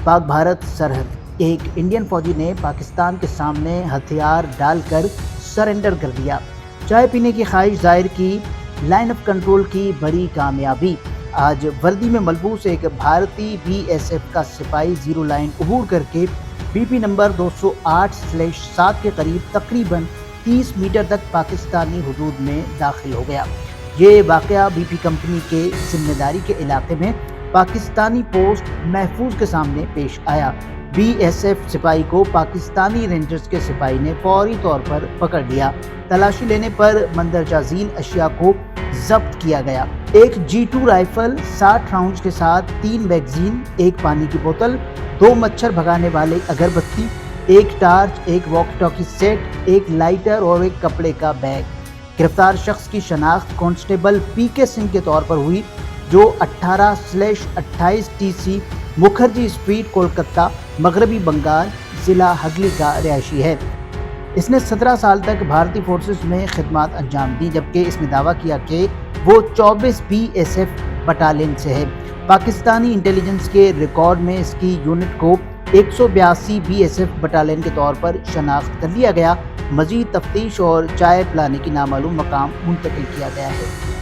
पाक भारत सरहद एक इंडियन फौजी ने पाकिस्तान के सामने हथियार डालकर सरेंडर कर दिया। चाय पीने की ख्वाहिश जाहिर की, लाइन ऑफ कंट्रोल की बड़ी कामयाबी। आज वर्दी में मलबूस एक भारतीय बीएसएफ का सिपाही जीरो लाइन अबूर करके बीपी नंबर 208/7 के करीब तकरीबन 30 मीटर तक पाकिस्तानी हुदूद में दाखिल हो गया। ये वाक़या बीपी कंपनी के जिम्मेदारी के इलाके में पाकिस्तानी पोस्ट महफूज के सामने पेश आया। बीएसएफ सिपाही को पाकिस्तानी रेंजर्स के सिपाही ने फौरी तौर पर पकड़ लिया। तलाशी लेने पर मंदरजा झीन अशिया को जब्त किया गया। एक G2 राइफल, 60 राउंड्स के साथ 3 मैगजीन, एक पानी की बोतल, 2 मच्छर भगाने वाले अगरबत्ती, एक टार्च, एक वॉकी टॉकी सेट, एक लाइटर और एक कपड़े का बैग। गिरफ्तार शख्स की शनाख्त कांस्टेबल PK सिंह के तौर पर हुई, जो 18/28 TC मुखर्जी स्ट्रीट, कोलकाता, मगरबी बंगाल, जिला हगली का रिहायशी है। इसने 17 साल तक भारतीय फोर्सेस में खिदमत अंजाम दी, जबकि इसने दावा किया कि वो 24 BSF बटालियन से है। पाकिस्तानी इंटेलिजेंस के रिकॉर्ड में इसकी यूनिट को 182 BSF बटालियन के तौर पर शनाख्त कर लिया गया। मजीद तफ्तीश और चाय पिलाने की नामालूम मकाम मुंतकिल किया गया है।